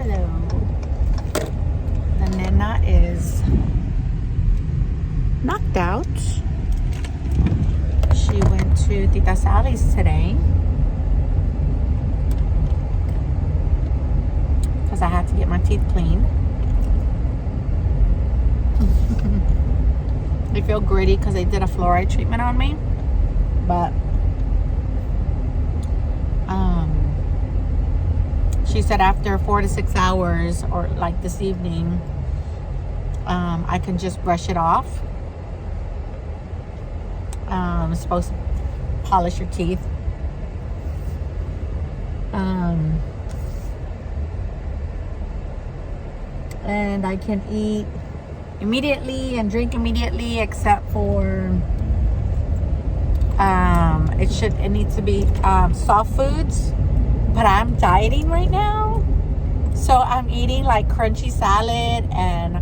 Hello. The Nana is knocked out. She went to Tita Sally's today because I had to get my teeth cleaned. They feel gritty because they did a fluoride treatment on me, but she said after 4 to 6 hours, or like this evening, I can just brush it off. It's supposed to polish your teeth. And I can eat immediately and drink immediately, except for it needs to be soft foods. But I'm dieting right now, so I'm eating like crunchy salad and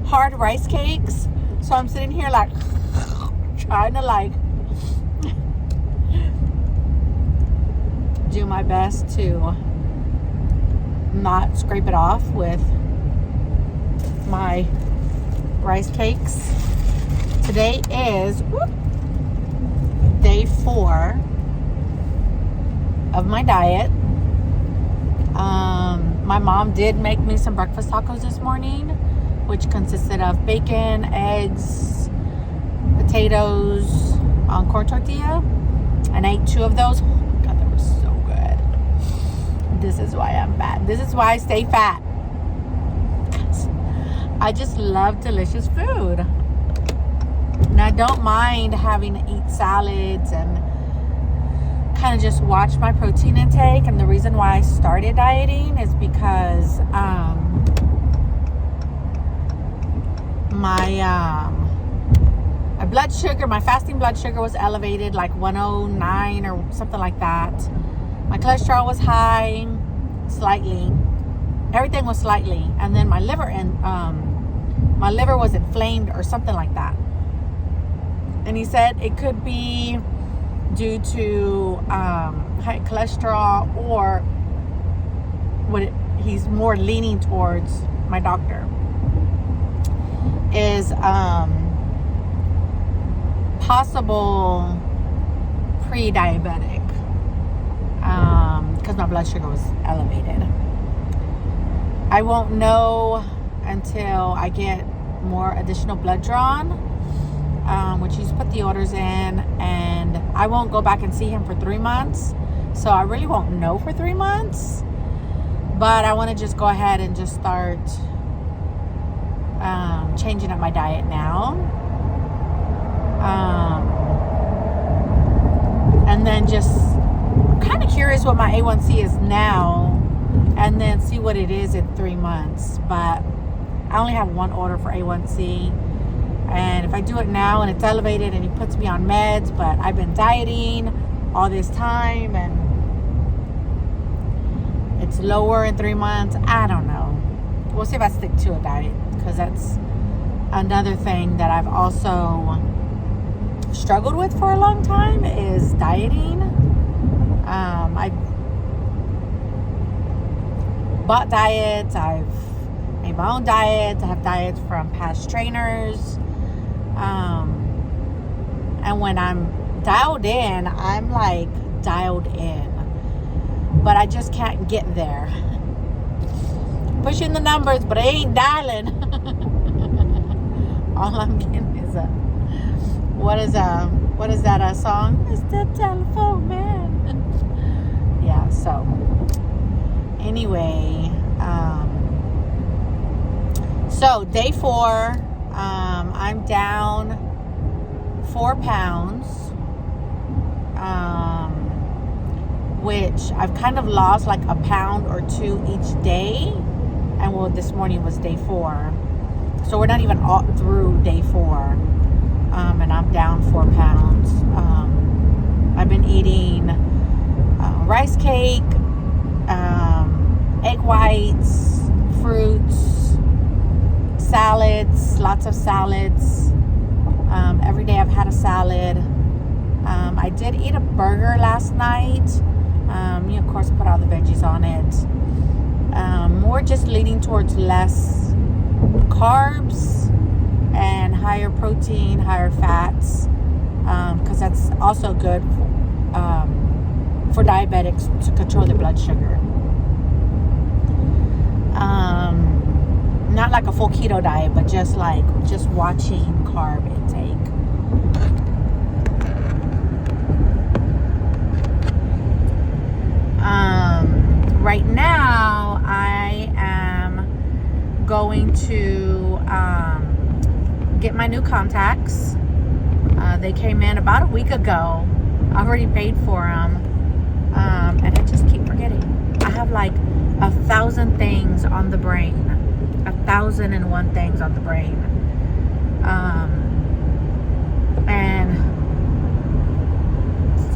hard rice cakes. So I'm sitting here like trying to like do my best to not scrape it off with my rice cakes. Today is day 4 of my diet. My mom did make me some breakfast tacos this morning, which consisted of bacon, eggs, potatoes, corn tortilla, and I ate 2 of those. Oh my God, they were so good. This is why I'm fat. This is why I stay fat. I just love delicious food. And I don't mind having to eat salads and kind of just watch my protein intake. And the reason why I started dieting is because my blood sugar, my fasting blood sugar was elevated like 109 or something like that. My cholesterol was high slightly. Everything was slightly. And then my liver was inflamed or something like that. And he said it could be due to high cholesterol, or what he's more leaning towards, my doctor, is possible pre-diabetic, because my blood sugar was elevated. I won't know until I get more additional blood drawn, which he's put the orders in, and I won't go back and see him for 3 months, so I really won't know for 3 months. But I want to just go ahead and just start changing up my diet now, and then just kind of curious what my A1C is now, and then see what it is in 3 months. But I only have 1 order for A1C. And if I do it now and it's elevated and he puts me on meds, but I've been dieting all this time and it's lower in 3 months, I don't know. We'll see if I stick to a diet, because that's another thing that I've also struggled with for a long time is dieting. I've bought diets, I've made my own diets, I have diets from past trainers. And when I'm dialed in, I'm like dialed in, but I just can't get there. Pushing the numbers, but I ain't dialing. All I'm getting is what is that song? Mr. Telephone Man. Yeah, so anyway, so day 4, I'm down 4 pounds, which I've kind of lost like a pound or 2 each day. And well, this morning was day 4, so we're not even all through day 4, and I'm down 4 pounds. I've been eating rice cake, egg whites, fruits, salads, lots of salads. Every day I've had a salad. I did eat a burger last night. You of course put all the veggies on it. More just leaning towards less carbs and higher protein, higher fats, because that's also good for diabetics to control their blood sugar. Not like a full keto diet, but just watching carb intake. Right now, I am going to get my new contacts. They came in about a week ago. I already paid for them, and I just keep forgetting. I have like 1,000 things on the brain, 1,001 things on the brain, and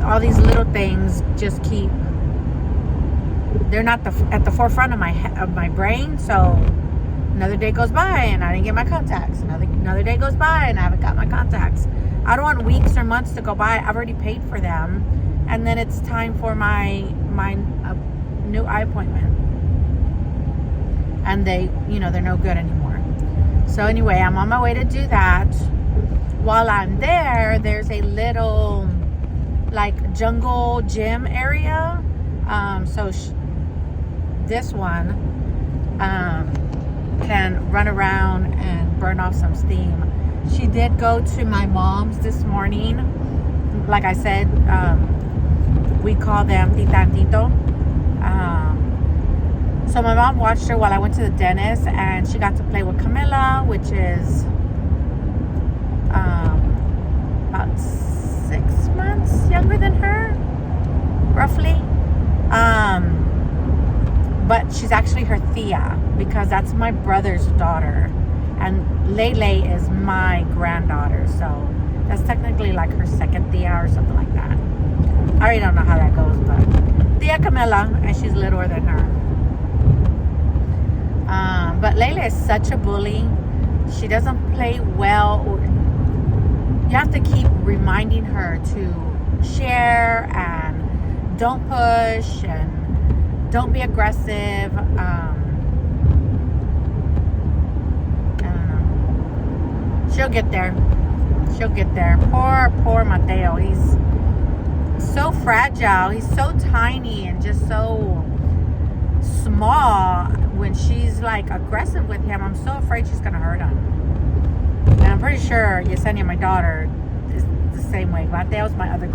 all these little things just keep. They're not at the forefront of my brain. So another day goes by and I didn't get my contacts. Another day goes by and I haven't got my contacts. I don't want weeks or months to go by. I've already paid for them, and then it's time for my new eye appointment, and they're no good anymore. So anyway, I'm on my way to do that. While I'm there, there's a little like jungle gym area. So this one can run around and burn off some steam. She did go to my mom's this morning. Like I said, we call them Tita and Tito. So my mom watched her while I went to the dentist, and she got to play with Camilla, which is about 6 months younger than her, roughly. But she's actually her Thea, because that's my brother's daughter, and Lele is my granddaughter, so that's technically like her second Thea or something like that. I already don't know how that goes, but Thea Camilla, and she's littler than her. But Lele is such a bully. She doesn't play well. You have to keep reminding her to share and don't push and don't be aggressive. I don't know. She'll get there. Poor Mateo. He's so fragile. He's so tiny and just so small. When she's like aggressive with him, I'm so afraid she's gonna hurt him. And I'm pretty sure Yesenia, my daughter, is the same way. Mateo's my other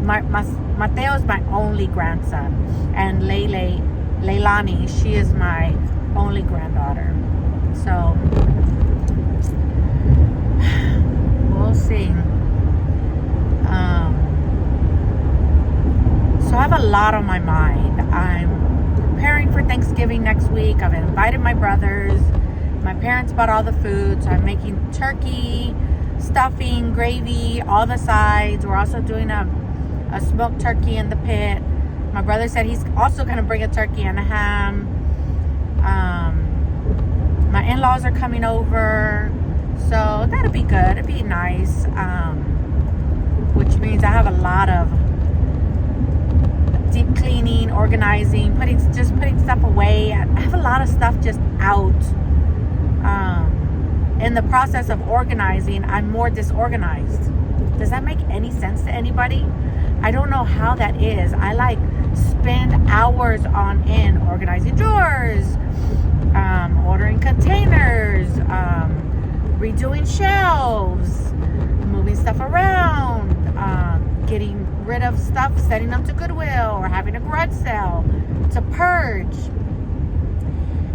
Mateo is my only grandson, and Leilani, she is my only granddaughter. So we'll see. So I have a lot on my mind. I'm preparing for Thanksgiving next week. I've invited my brothers. My parents bought all the food, so I'm making turkey, stuffing, gravy, all the sides. We're also doing a smoked turkey in the pit. My brother said he's also going to bring a turkey and a ham. My in-laws are coming over, so that'll be good. It'll be nice, which means I have a lot of deep cleaning, organizing, putting stuff away. I have a lot of stuff just out. In the process of organizing, I'm more disorganized. Does that make any sense to anybody? I don't know how that is. I spend hours on end organizing drawers, ordering containers, redoing shelves, moving stuff around, getting rid of stuff, sending them to Goodwill, or having a garage sale to purge.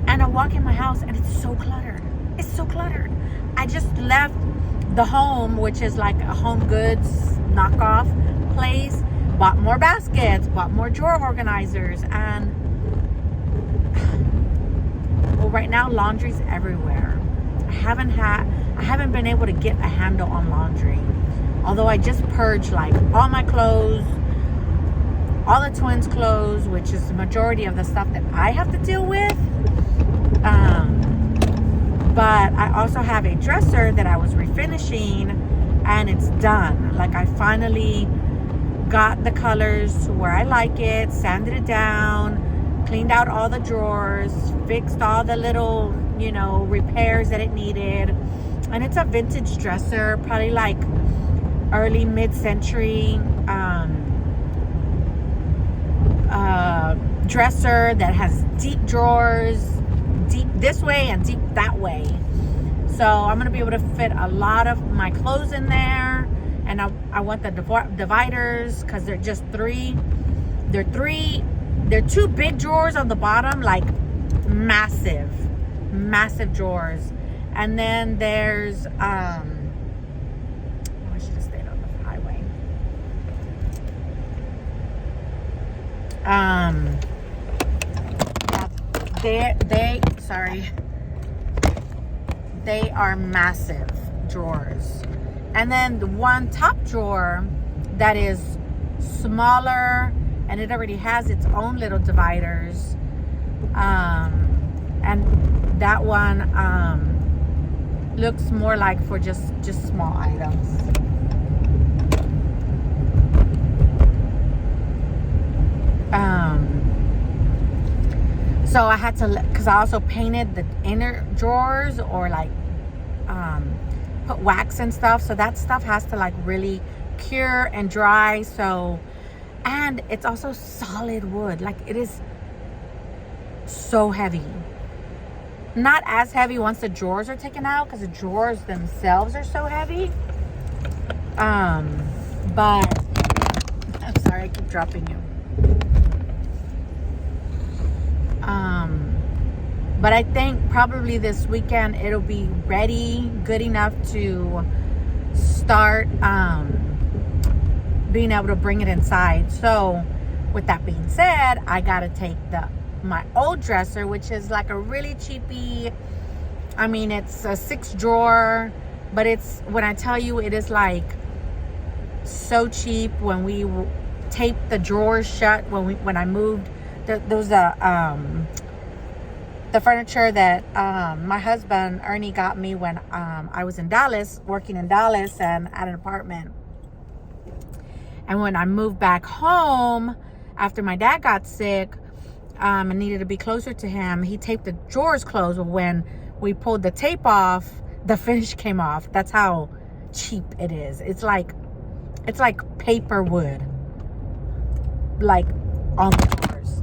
And I walk in my house and it's so cluttered. It's so cluttered. I just left the Home, which is like a home goods knockoff place, bought more baskets, bought more drawer organizers, and well, right now laundry's everywhere. I haven't been able to get a handle on laundry. Although I just purged like all my clothes, all the twins' clothes, which is the majority of the stuff that I have to deal with. But I also have a dresser that I was refinishing, and it's done. Like, I finally got the colors to where I like it, sanded it down, cleaned out all the drawers, fixed all the little, you know, repairs that it needed. And it's a vintage dresser, probably like early mid-century dresser that has deep drawers, deep this way and deep that way. So I'm gonna be able to fit a lot of my clothes in there. And I want the dividers, because they're just three. They're two big drawers on the bottom, like massive drawers. And then there's I should have stayed on the highway. They are massive drawers. And then the one top drawer that is smaller, and it already has its own little dividers. And that one looks more like for just small items. So I had to, because I also painted the inner drawers, or like put wax and stuff, so that stuff has to like really cure and dry. So, and it's also solid wood, like it is so heavy. Not as heavy once the drawers are taken out, because the drawers themselves are so heavy. But I'm sorry, I keep dropping you. But I think probably this weekend it'll be ready, good enough to start being able to bring it inside. So with that being said, I gotta take my old dresser, which is like a really cheapy, I mean, it's a 6 drawer, but it's, when I tell you, it is like so cheap. When we taped the drawers shut, when I moved, there was the furniture that my husband Ernie got me when I was in Dallas, working in Dallas and at an apartment. And when I moved back home after my dad got sick and needed to be closer to him, he taped the drawers closed. When we pulled the tape off, the finish came off. That's how cheap it is. It's like paper wood, like on the drawers.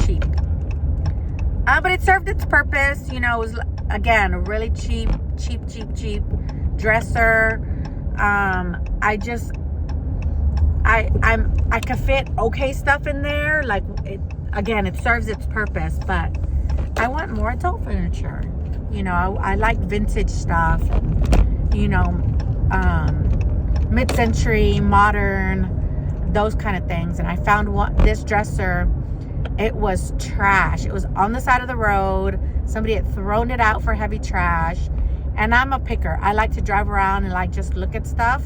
Cheap. But it served its purpose. You know, it was, again, a really cheap dresser. I could fit okay stuff in there. Like, it serves its purpose, but I want more adult furniture. You know, I like vintage stuff, you know, mid-century, modern, those kind of things. And I found this dresser. It was trash. It was on the side of the road. Somebody had thrown it out for heavy trash. And I'm a picker. I like to drive around and like just look at stuff.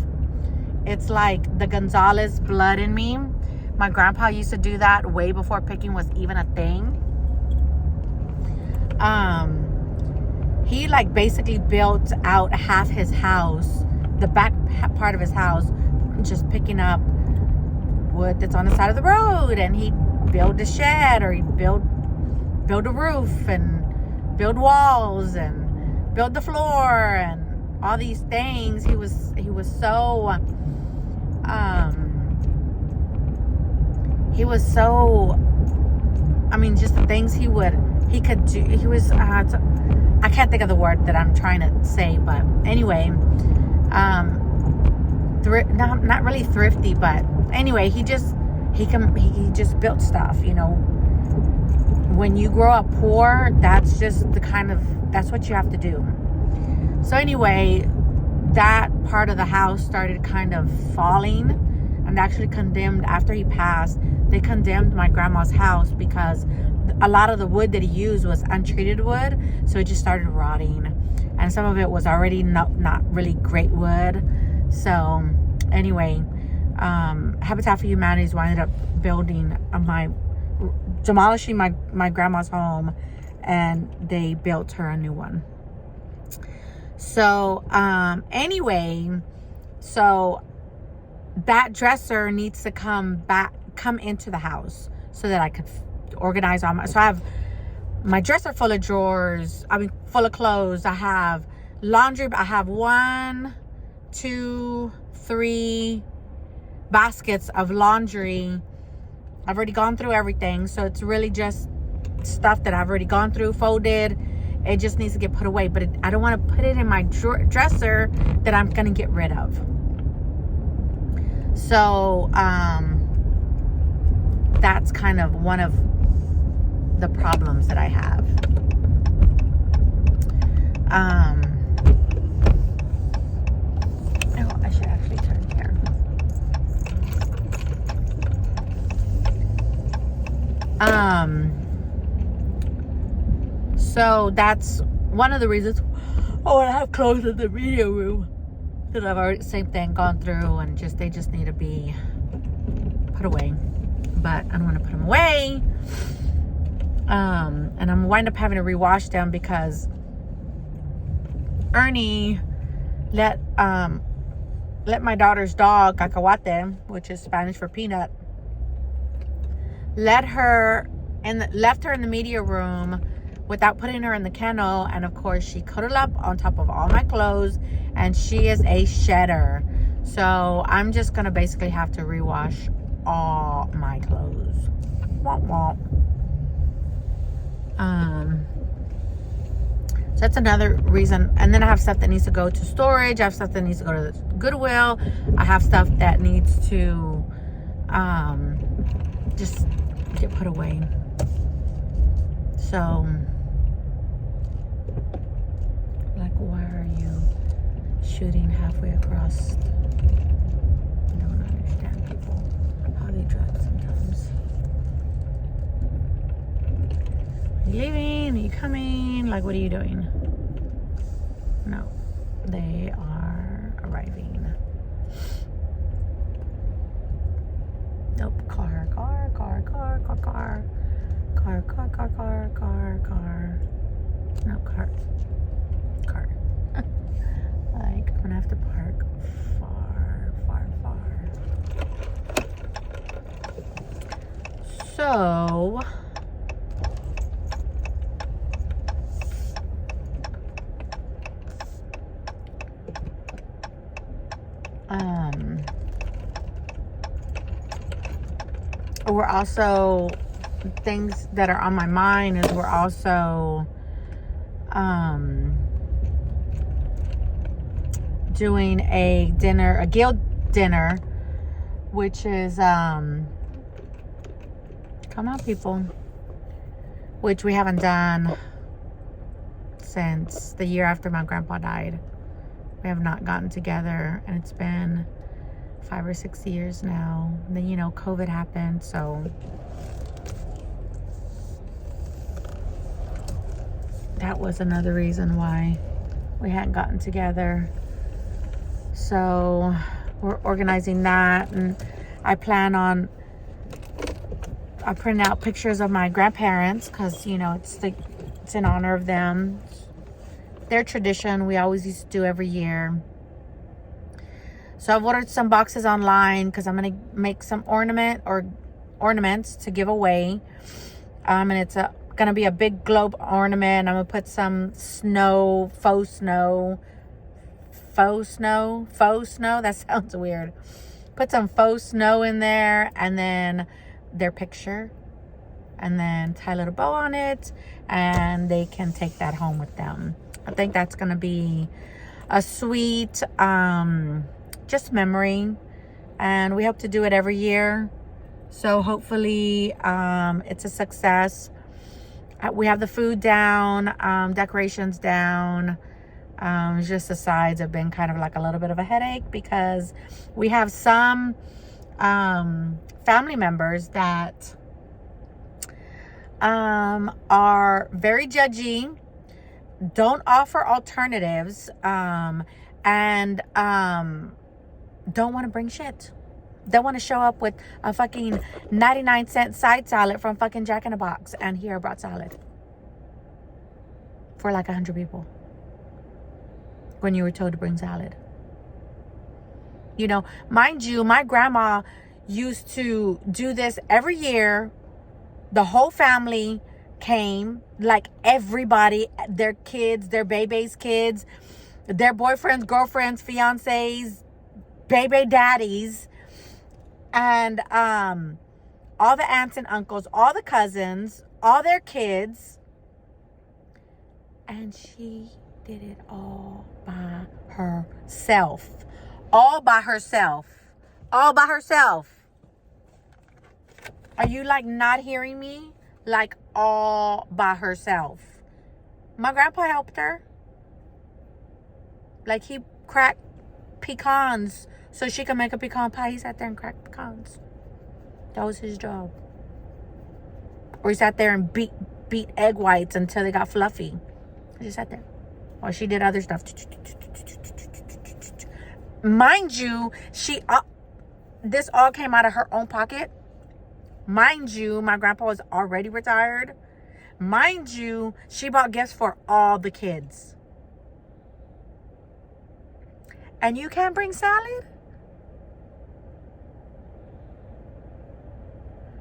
It's like the Gonzalez blood in me. My grandpa used to do that way before picking was even a thing. He like basically built out half his house, the back part of his house, just picking up wood that's on the side of the road. And he'd build a shed, or he'd build a roof and build walls and build the floor and all these things. He was so I mean, just the things he could do. He was I can't think of the word that I'm trying to say, but anyway, not really thrifty, but anyway, he just built stuff. You know, when you grow up poor, that's what you have to do. So anyway, that part of the house started kind of falling, and actually condemned. After he passed, they condemned my grandma's house because a lot of the wood that he used was untreated wood, so it just started rotting, and some of it was already not really great wood. So anyway, Habitat for Humanity's winded up demolishing my grandma's home, and they built her a new one. So anyway, so that dresser needs to come come into the house so that I could organize all my, so I have my dresser full of drawers, full of clothes. I have laundry. I have 1, 2, 3 baskets of laundry. I've already gone through everything, so it's really just stuff that I've already gone through, folded. It just needs to get put away, but I don't want to put it in my dresser that I'm gonna get rid of. So that's kind of one of the problems that I have. Oh, I should actually turn here. So that's one of the reasons. Oh, and I have clothes in the media room that I've already, same thing, gone through, and they just need to be put away. But I don't want to put them away. And I'm wind up having to rewash them because Ernie let my daughter's dog, Cacahuate, which is Spanish for peanut, left her in the media room without putting her in the kennel. And of course, she cuddled up on top of all my clothes, and she is a shedder. So I'm just gonna basically have to rewash all my clothes. Womp womp. So that's another reason. And then I have stuff that needs to go to storage. I have stuff that needs to go to the Goodwill. I have stuff that needs to just get put away. So, like, why are you shooting halfway across? I don't understand people, how they drive sometimes. Are you leaving? Are you coming? Like, what are you doing? No, they are arriving. Nope, car. No, car. Like, I'm gonna have to park far. So, we're also, things that are on my mind is we're also doing a guild dinner, which is come on people, which we haven't done since the year after my grandpa died. We have not gotten together, and it's been 5 or 6 years now. And then, COVID happened, so that was another reason why we hadn't gotten together. So we're organizing that, and I printed out pictures of my grandparents because, it's in honor of them. Their tradition we always used to do every year. So I've ordered some boxes online because I'm going to make some ornaments to give away. And it's going to be a big globe ornament. I'm going to put some faux snow. That sounds weird. Put some faux snow in there, and then their picture, and then tie a little bow on it, and they can take that home with them. I think that's going to be a sweet, just memory, and we hope to do it every year. So hopefully it's a success. We have the food down, decorations down. Just the sides have been kind of like a little bit of a headache because we have some family members that are very judgy, don't offer alternatives, and don't want to bring shit. They want to show up with a fucking 99-cent side salad from fucking Jack in the Box, and here I brought salad for like 100 people when you were told to bring salad. Mind you, my grandma used to do this every year. The whole family came, like everybody, their kids, their baby's kids, their boyfriends, girlfriends, fiancés, baby daddies, and all the aunts and uncles, all the cousins, all their kids. And she did it all by herself. All by herself. All by herself. Are you like not hearing me? Like all by herself. My grandpa helped her. Like he cracked pecans so she could make a pecan pie. He sat there and cracked pecans. That was his job. Or he sat there and beat egg whites until they got fluffy. He just sat there while she did other stuff. Mind you, this all came out of her own pocket. Mind you, my grandpa was already retired. Mind you, she bought gifts for all the kids. And you can't bring salad?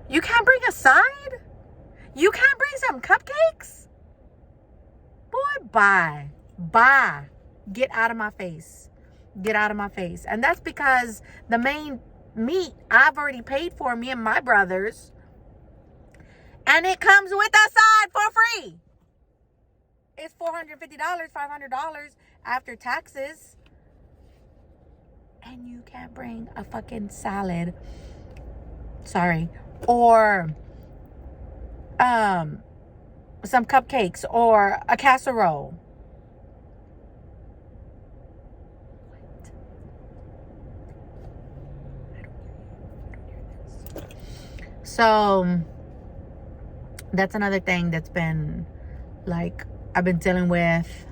You can't bring a side? You can't bring some cupcakes? Boy, bye. Bye. Get out of my face. Get out of my face. And that's because the main meat I've already paid for, me and my brothers. And it comes with a side for free. It's $450, $500 after taxes. And you can't bring a fucking salad. Sorry. Or some cupcakes or a casserole. So that's another thing that's been like I've been dealing with.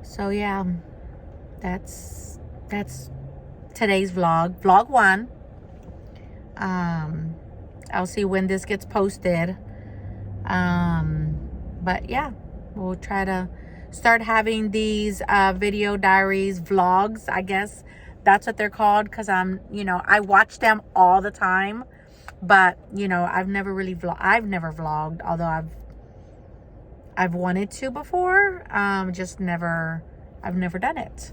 So yeah, that's today's vlog 1. I'll see when this gets posted. But yeah, we'll try to start having these video diaries, vlogs, I guess that's what they're called, because I watch them all the time, but I've never vlogged, although I've wanted to before. Just never, I've never done it.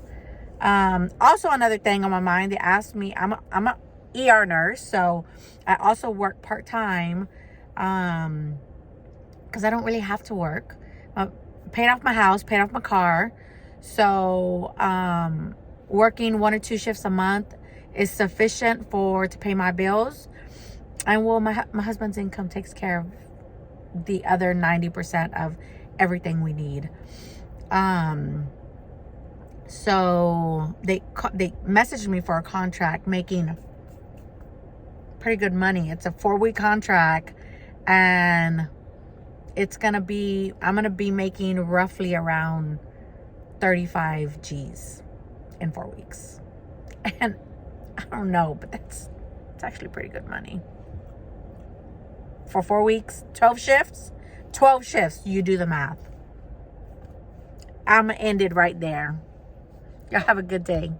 Also another thing on my mind, they asked me, I'm a ER nurse, so I also work part-time, because I don't really have to work. Paid off my house, paid off my car, so working 1 or 2 shifts a month is sufficient to pay my bills, and my husband's income takes care of the other 90% of everything we need. So they messaged me for a contract making pretty good money. It's a 4-week contract, and I'm gonna be making roughly around 35 G's in 4 weeks. And I don't know, but it's actually pretty good money for 4 weeks. 12 shifts, you do the math. I'm gonna end it right there. Y'all have a good day.